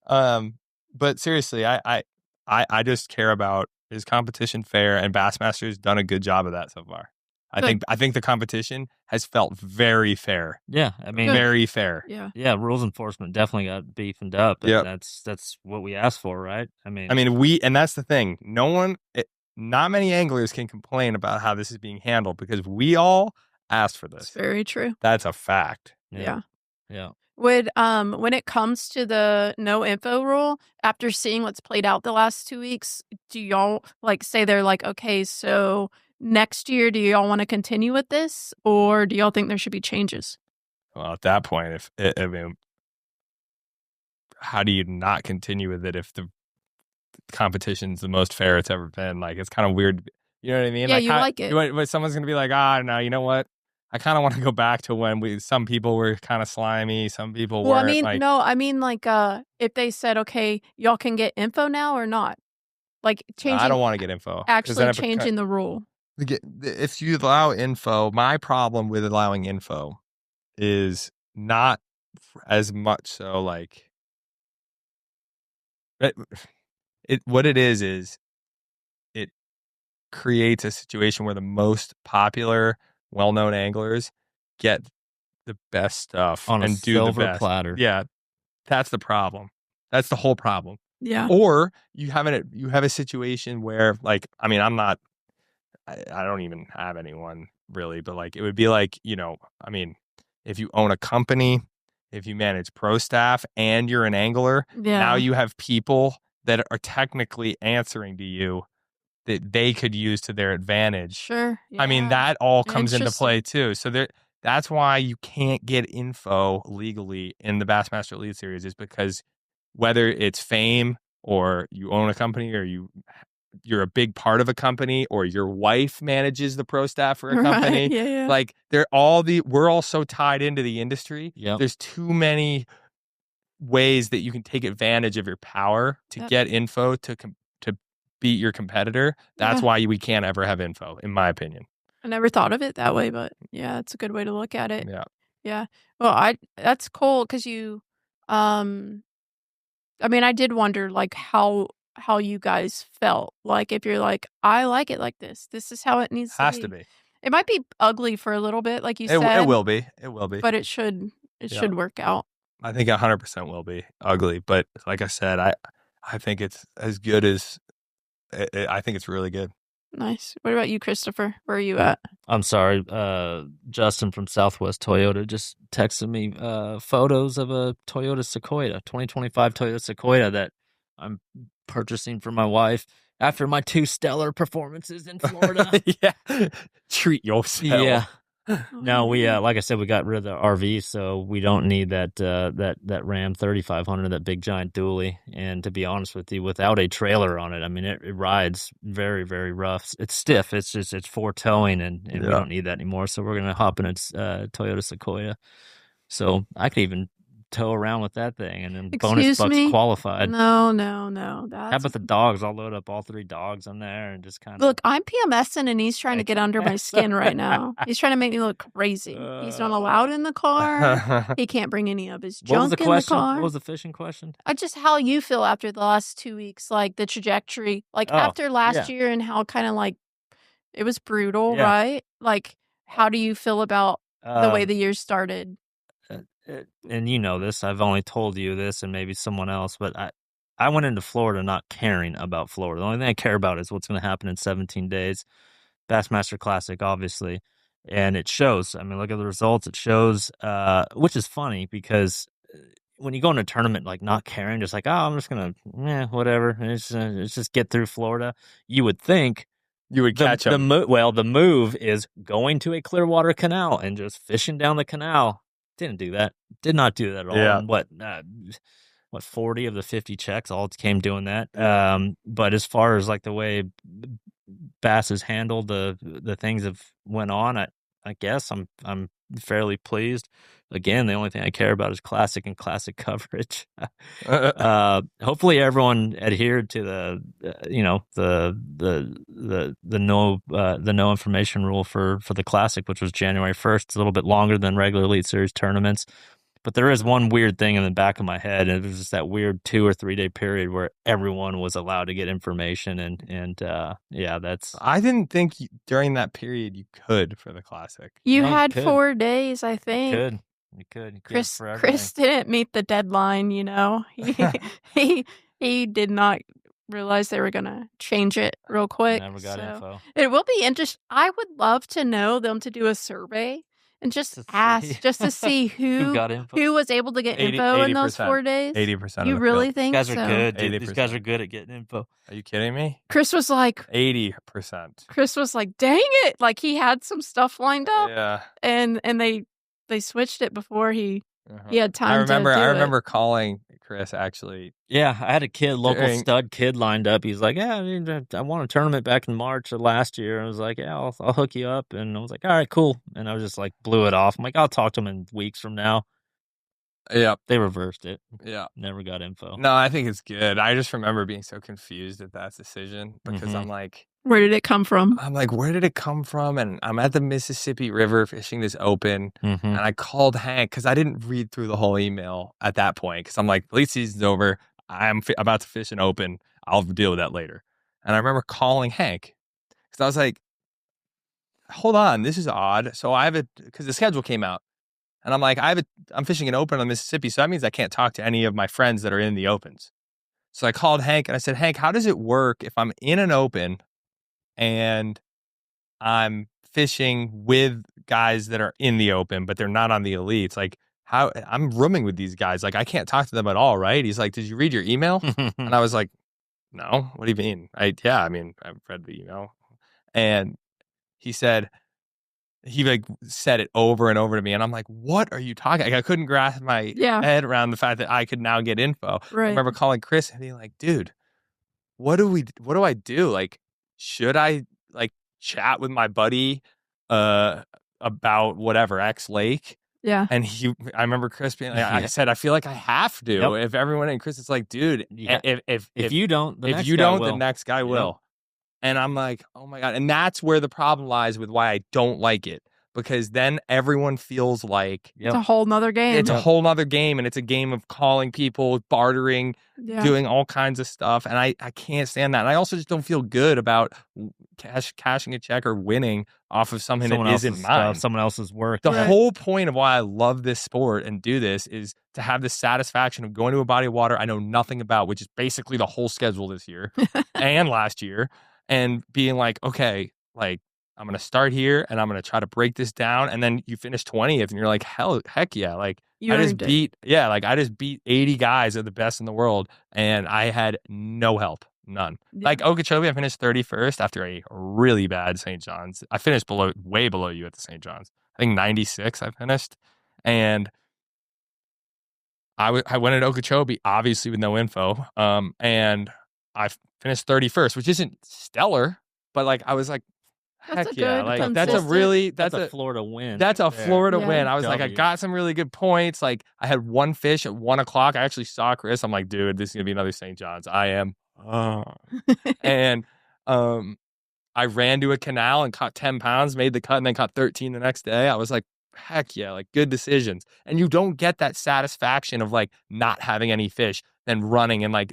But seriously, I just care about, is competition fair, and Bassmaster's done a good job of that so far. I think the competition has felt very fair. Yeah, I mean, Very fair. Yeah. yeah, rules enforcement definitely got beefed up. And Yep. that's what we asked for, right? I mean, and that's the thing. Not many anglers can complain about how this is being handled because we all asked for It's this. very true. That's a fact. Yeah. yeah. Would when it comes to the no info rule, after seeing what's played out the last 2 weeks, do y'all like say they're like, okay, so next year, do y'all want to continue with this, or do y'all think there should be changes? Well, at that point, how do you not continue with it if the competition's the most fair it's ever been? Like, it's kind of weird. You know what I mean? Yeah, like, you like it. But someone's going to be like, no, you know what? I kind of want to go back to when some people were kind of slimy, some people Well, weren't. I mean, like, no, I mean, like, if they said, okay, y'all can get info now or not, like changing. I don't want to get info. 'cause actually then it changing the rule. If you allow info, my problem with allowing info is not as much so like what it is it creates a situation where the most popular, well-known anglers get the best stuff On a and do silver the best platter. Yeah, that's the problem. That's the whole problem. Yeah. Or you have a situation where, like, I mean, I don't even have anyone really, but like it would be like, I mean, if you own a company, if you manage pro staff and you're an angler, Yeah. now you have people that are technically answering to you that they could use to their advantage. Sure. I mean, Yeah. that all comes into play too. So That's why you can't get info legally in the Bassmaster Elite Series, is because whether it's fame or you own a company or you're a big part of a company or your wife manages the pro staff for a company, Right, yeah. like we're all so tied into the industry. Yep. There's too many ways that you can take advantage of your power to Yep. get info to beat your competitor. That's Yeah. why we can't ever have info, in my opinion. I never thought of it that way, but yeah, it's a good way to look at it. Yeah. Yeah. Well, that's cool because you, I mean, I did wonder like how you guys felt. Like if you're like, I like it like this. This is how it needs Has to to be. be. It might be ugly for a little bit, like you It said, will be. It will be. but it should Yeah. work out. I think 100% will be ugly, but like I said, I think it's as good as I think it's really good. Nice. What about you, Christopher? Where are you at? I'm sorry, Justin from Southwest Toyota just texted me photos of a Toyota Sequoia, 2025 Toyota Sequoia that I'm purchasing for my wife after my 2 stellar performances in Florida. Yeah. Treat yourself. Yeah. Oh, No, we yeah. like I said, we got rid of the RV, so we don't need that Ram 3500, that big giant dually. And to be honest with you, without a trailer on it, I mean, it rides very, very rough. It's stiff. It's for towing, and we don't need that anymore. So we're gonna hop in a Toyota Sequoia. So I could even tow around with that thing, and then bonus Excuse bucks me? qualified. No. How about the dogs? I'll load up all 3 dogs on there and just kind of Look, I'm PMSing and he's trying to get under my skin right now. He's trying to make me look crazy. He's not allowed in the car. He can't bring any of his What was the junk in the question? car. What was the fishing question? Just how you feel after the last 2 weeks, like the trajectory, like Oh, after last yeah. year and how kind of like it was brutal, Yeah. right? Like, how do you feel about the way the year started? And you know this, I've only told you this and maybe someone else, but I went into Florida not caring about Florida. The only thing I care about is what's going to happen in 17 days. Bassmaster Classic, obviously. And it shows. I mean, look at the results. It shows, which is funny because when you go in a tournament, like not caring, just like, oh, I'm just going to, whatever. It's just get through Florida. You would think You would catch them. the move is going to a Clearwater canal and just fishing down the canal. Didn't do that. Did not do that at all. Yeah. And what 40 of the 50 checks all came doing that. But as far as like the way Bass has handled the things that went on, I guess I'm fairly pleased. Again, the only thing I care about is classic and classic coverage. Hopefully everyone adhered to the no information rule for the classic, which was January 1st. It's a little bit longer than regular Elite Series tournaments. But there is one weird thing in the back of my head, and it was just that weird 2 or 3 day period where everyone was allowed to get information, and that's. I didn't think during that period you could for the classic. You No, had could. 4 days, I think. You could. Chris didn't meet the deadline, you know. He did not realize they were gonna change it real quick. Never got info. It will be interesting. I would love to know them to do a survey and just ask, just to see who got info. who was able to get info in those 4 days. 80%. You really think These guys so? are good. Dude. 80%. These guys are good at getting info. Are you kidding me? Chris was like 80%. Chris was like, dang it! Like he had some stuff lined up, Yeah. and they switched it before he had time. I remember it. calling Chris actually. Yeah, I had a local stud kid lined up. He's like, yeah, I won a tournament back in March of last year. I was like, yeah, I'll hook you up. And I was like, all right, cool. And I was just like, blew it off. I'm like, I'll talk to him in weeks from now. Yeah. They reversed it. Yeah. Never got info. No, I think it's good. I just remember being so confused at that decision because I'm like, where did it come from? I'm like, where did it come from? And I'm at the Mississippi River fishing this open. And I called Hank because I didn't read through the whole email at that point because I'm like, lead season's over. I'm about to fish an open. I'll deal with that later. And I remember calling Hank because I was like, hold on, this is odd. So because the schedule came out. And I'm like, I'm fishing an open on Mississippi. So that means I can't talk to any of my friends that are in the opens. So I called Hank and I said, Hank, how does it work if I'm in an open and I'm fishing with guys that are in the open, but they're not on the elites? Like, how I'm rooming with these guys. Like, I can't talk to them at all, right? He's like, did you read your email? And I was like, no, what do you mean? I've read the email. And he said, he like said it over and over to me, and I'm like, what are you talking? Like, I couldn't grasp my head around the fact that I could now get info. Right. I remember calling Chris and being like, dude, what do I do? Like, should I like chat with my buddy about whatever X Lake? Yeah. And I remember Chris being like, I said, I feel like I have to. If everyone, and Chris is like, dude, if you don't, the next guy will. And I'm like, oh my God. And that's where the problem lies with why I don't like it. Because then everyone feels like it's a whole nother game. It's a whole nother game, and it's a game of calling people, bartering, doing all kinds of stuff. And I can't stand that. And I also just don't feel good about cashing a check or winning off of something that isn't mine. Someone else's work. The whole point of why I love this sport and do this is to have the satisfaction of going to a body of water I know nothing about, which is basically the whole schedule this year and last year, and being like, okay, like, I'm going to start here and I'm going to try to break this down. And then you finish 20th and you're like, heck yeah. Like I just beat 80 guys of the best in the world. And I had no help, none. Yeah. Like Okeechobee, I finished 31st after a really bad St. John's. I finished way below you at the St. John's. I think 96 I finished. And I went at Okeechobee, obviously with no info. And I finished 31st, which isn't stellar, but like, I was like, heck yeah. Like that's a Florida win. That's a Florida win. I was like, I got some really good points. Like I had one fish at 1:00. I actually saw Chris. I'm like, dude, this is gonna be another St. John's. I am. And I ran to a canal and caught 10 pounds, made the cut, and then caught 13 the next day. I was like, heck yeah, like good decisions. And you don't get that satisfaction of like not having any fish, then running and like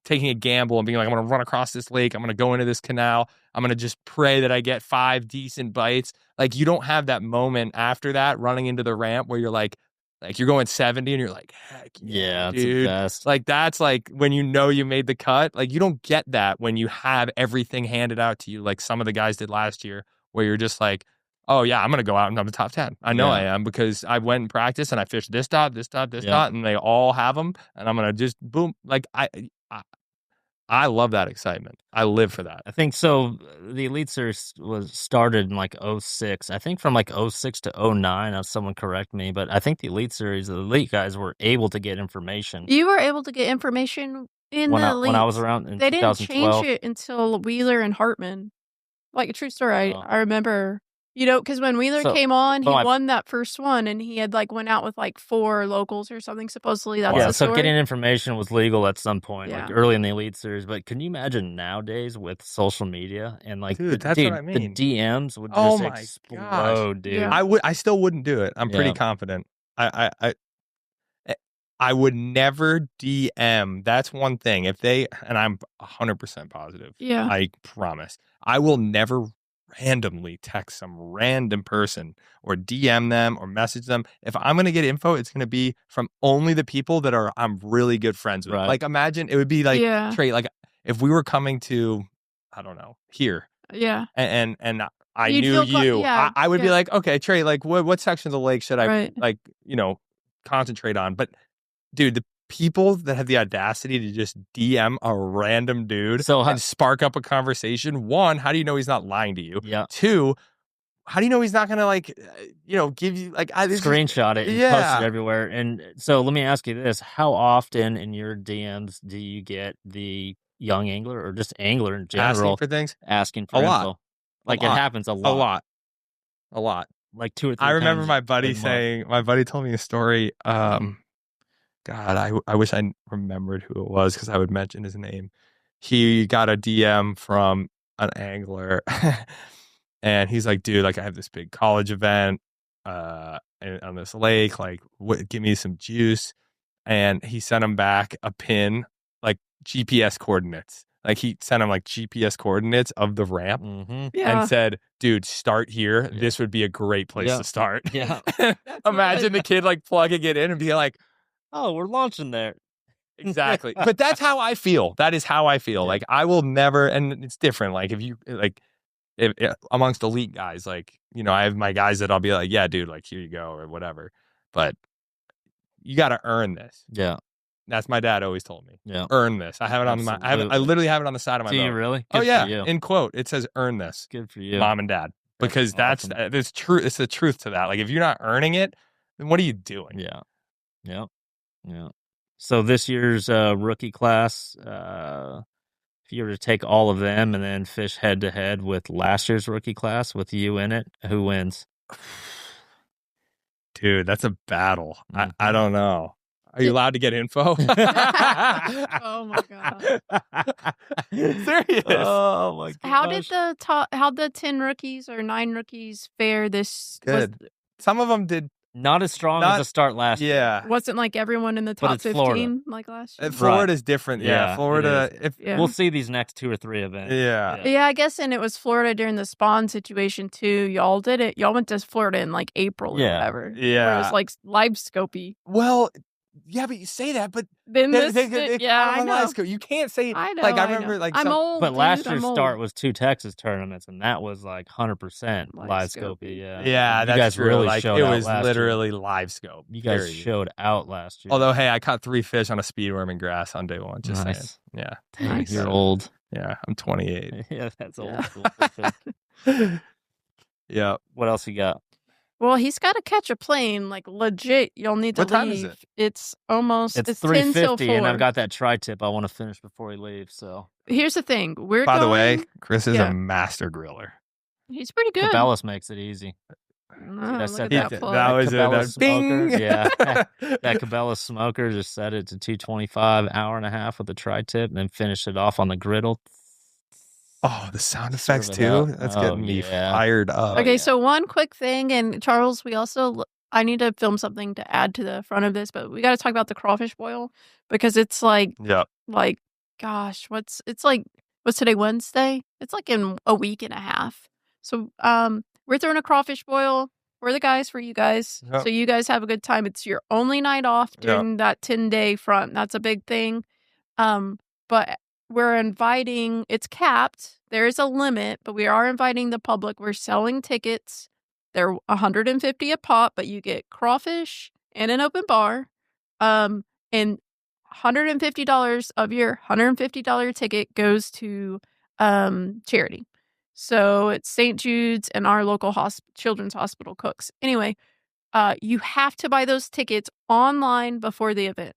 taking a gamble and being like, I'm going to run across this lake. I'm going to go into this canal. I'm going to just pray that I get 5 decent bites. Like you don't have that moment after that running into the ramp where you're like you're going 70 and you're like, heck yeah, dude. It's the best. Like that's like when you know you made the cut. Like you don't get that when you have everything handed out to you like some of the guys did last year where you're just like, oh yeah, I'm going to go out and I'm the top 10. I know I am because I went and practiced and I fished this dot, and they all have them. And I'm going to just boom. Like I love that excitement. I live for that. I think so. The Elite Series was started in like 06. I think from like 06 to 09. Someone correct me, but I think the Elite Series, the Elite guys were able to get information. You were able to get information in the Elite. When I was around in they 2012. didn't change it until Wheeler and Hartman. Like a true story. I remember. You know, because when Wheeler came on, he won that first one, and he had like went out with like 4 locals or something. Supposedly, that's the story. So getting information was legal at some point, like early in the Elite Series. But can you imagine nowadays with social media and like, that's what I mean. The DMs would just explode, dude. Yeah. I still wouldn't do it. I'm pretty confident. I would never DM. That's one thing. If they, and I'm 100% positive. Yeah, I promise. I will never randomly text some random person or DM them or message them. If I'm going to get info, it's going to be from only the people that I'm really good friends with. Right. Like imagine it would be like Trait, like if we were coming to, I don't know, here. Yeah. And I knew you. I would be like, okay, Trait, like what section of the lake should I like, concentrate on? But dude, the people that have the audacity to just DM a random dude and spark up a conversation. 1, how do you know he's not lying to you? Yeah. 2, how do you know he's not gonna like, give you like screenshot it and post it everywhere? And so let me ask you this: how often in your DMs do you get the young angler or just angler in general asking for things? Asking for a info? lot. Like it happens a lot. A lot. Like 2 or 3 I remember times my buddy saying. My buddy told me a story. God, I wish I remembered who it was because I would mention his name. He got a DM from an angler and he's like, dude, like I have this big college event on this lake, like give me some juice. And he sent him back a pin, like GPS coordinates. Like he sent him like GPS coordinates of the ramp and said, dude, start here. Yeah. This would be a great place to start. Yeah. Imagine the kid like plugging it in and be like, oh, we're launching there. Exactly. But that's how I feel. That is how I feel. Yeah. Like I will never, and it's different. Like if you like, if amongst elite guys, like, I have my guys that I'll be like, yeah, dude, like here you go or whatever. But you got to earn this. Yeah. That's my dad always told me. Yeah. Earn this. I have it on I literally have it on the side of my boat. Do you really? Good for you. In quote, it says earn this. Good for you. Mom and dad. because awesome. there's true. It's the truth to that. Like if you're not earning it, then what are you doing? Yeah. So this year's rookie class, if you were to take all of them and then fish head to head with last year's rookie class with you in it, who wins? Dude, that's a battle. Mhm. I don't know. Are you allowed to get info? Oh my god! Serious? Oh my god! How'd the 10 rookies or 9 rookies fare this? Good. Some of them did. Not as strong as the start last year. Yeah. Wasn't like everyone in the But top it's 15 Florida. like last year. Florida's different. Yeah, it Florida. is. We'll see these next 2 or 3 events. Yeah, I guess, and it was Florida during the spawn situation too. Y'all did it. Y'all went to Florida in like April or whatever. Yeah. Where it was like live scopy. Well, yeah, but you say that, but then they I know. You can't say. I know. Like I know. remember, like I'm old. But dude, last I'm year's old. start was 2 Texas tournaments, and that was like 100% live scopy. Yeah, you that's guys true. really Like showed it out was last literally year. live scope. You guys showed out last year. Although, hey, I caught 3 fish on a speedworm in grass on day 1. Just saying. Yeah. Dang, Nice. you're old. Yeah, I'm 28. Yeah, that's old. Yeah. What else you got? Well, he's got to catch a plane, like legit. You'll need to What leave. time is it? It's almost. It's 10 till 3:50, 4. and I've got that tri-tip I want to finish before he leaves. So Here's the thing. By the way, Chris is a master griller. He's pretty good. Cabela's makes it easy. Oh, I look said at that. plug. That was Cabela's a smoker. ding. Yeah, that Cabela's smoker just set it to 225, hour and a half with a tri-tip, and then finish it off on the griddle. Oh, the sound effects Serve it too. up. That's Oh, getting me yeah. fired up. Okay, yeah. so one quick thing, and Charles, I need to film something to add to the front of this, but we got to talk about the crawfish boil because it's like, gosh, what's today, Wednesday? It's like in a week and a half. So, we're throwing a crawfish boil. We're the guys for you guys. Yep. So you guys have a good time. It's your only night off during that 10-day front. That's a big thing. But we're inviting, it's capped. There is a limit, but we are inviting the public. We're selling tickets. They're $150 a pop, but you get crawfish and an open bar. And $150 of your $150 ticket goes to charity. So it's St. Jude's and our local children's hospital cooks. Anyway, you have to buy those tickets online before the event.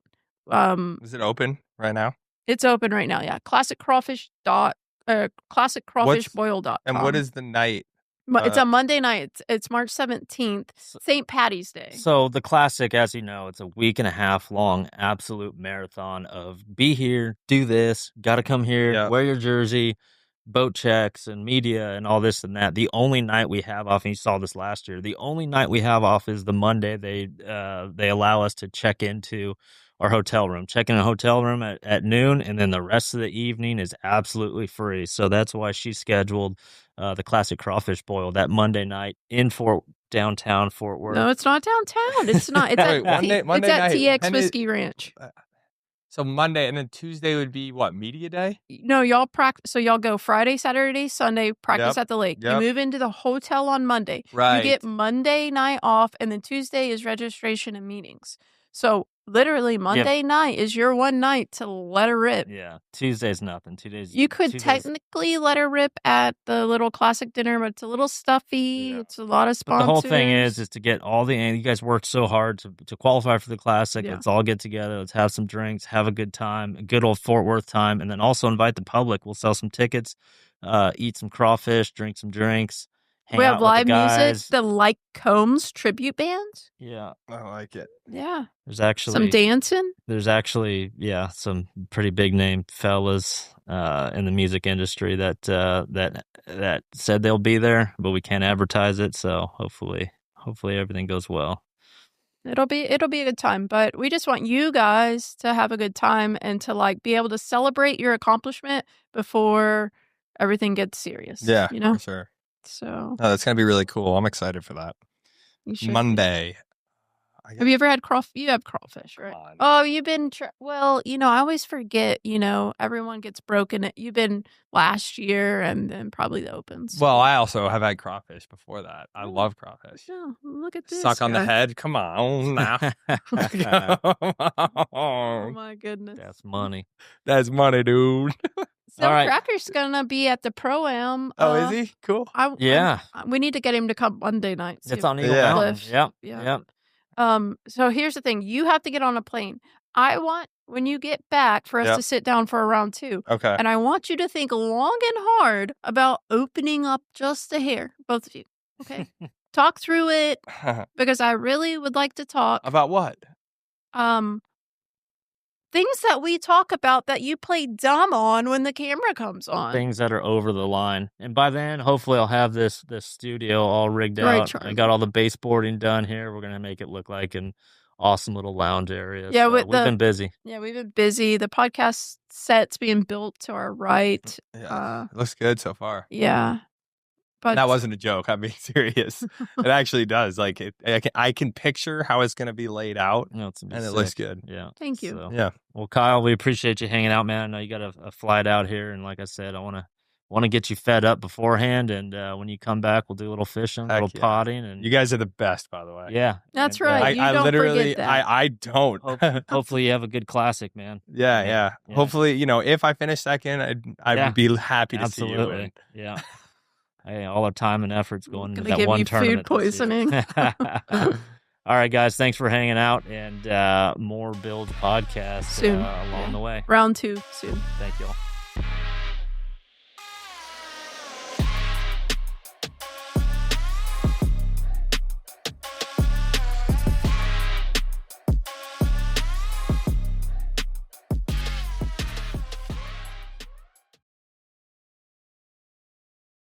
Is it open right now? It's open right now, yeah. classiccrawfishboil.com. And what is the night? It's a Monday night. It's March 17th, St. Patty's Day. So the classic, as you know, it's a week and a half long absolute marathon of be here, do this, got to come here, wear your jersey, boat checks and media and all this and that. The only night we have off, and you saw this last year, the only night we have off is the Monday. They allow us to check into our hotel room, check in a hotel room at noon, and then the rest of the evening is absolutely free. So that's why she scheduled the classic crawfish boil that Monday night in downtown Fort Worth. No, it's not downtown. It's not. It's at Monday night. TX Whiskey Ranch. So Monday, and then Tuesday would be what, media day? No, y'all practice. So y'all go Friday, Saturday, Sunday, practice at the lake. You move into the hotel on Monday. Right. You get Monday night off, and then Tuesday is registration and meetings. So literally Monday night is your one night to let her rip. Yeah, Tuesday's nothing. 2 days. You could technically let her rip at the little classic dinner, but it's a little stuffy. Yeah. It's a lot of sponsors. But the whole thing is to get all you guys worked so hard to qualify for the classic. Yeah. Let's all get together. Let's have some drinks, have a good time, a good old Fort Worth time, and then also invite the public. We'll sell some tickets, eat some crawfish, drink some drinks. We have live music. The Like Combs tribute band. Yeah, I like it. Yeah, there's actually some dancing. There's actually some pretty big name fellas in the music industry that said they'll be there, but we can't advertise it. So hopefully everything goes well. It'll be a good time, but we just want you guys to have a good time and to be able to celebrate your accomplishment before everything gets serious. Yeah, you know, for sure. So that's gonna be really cool. I'm excited for that. Monday. Have you ever had crawfish? You have crawfish, right? Oh, you've been. Well, I always forget. Everyone gets broken. You've been last year, and then probably the opens. Well, I also have had crawfish before that. I love crawfish. Oh, look at this. Suck on the head. Come on now. Oh my goodness. That's money. That's money, dude. So All right. Cracker's gonna be at the Pro-Am. Oh, is he? Cool. Yeah. We need to get him to come Monday night. It's on Eagle Mountain. Yep. Yeah. So here's the thing. You have to get on a plane. I want, when you get back, for us to sit down for a round 2. Okay. And I want you to think long and hard about opening up just a hair, both of you. Okay? Talk through it, because I really would like to talk. About what? Things that we talk about that you play dumb on when the camera comes on. Things that are over the line. And by then, hopefully, I'll have this studio all rigged Right, out. Charlie. I got all the baseboarding done here. We're going to make it look like an awesome little lounge area. Yeah, so with we've been busy. Yeah, we've been busy. The podcast set's being built to our right. Yeah, it looks good so far. Yeah. But that wasn't a joke. I'm being serious. It actually does. Like I can picture how it's going to be laid out, No, it's gonna be and it sick. looks good. Yeah. Thank you. So, Yeah. Well, Kyle, we appreciate you hanging out, man. I know you got a flight out here, and like I said, I want to get you fed up beforehand, and when you come back, we'll do a little fishing, a little potting, and you guys are the best, by the way. Yeah, that's and, right. You I don't literally, forget that. I don't. hopefully, you have a good classic, man. Yeah. Hopefully, if I finish second, I'd be happy to see you win. Yeah. Hey, all our time and efforts going into Gonna that give one you tournament. food poisoning. All right, guys. Thanks for hanging out, and more Bilge podcasts soon along the way. Round 2 soon. Thank you all.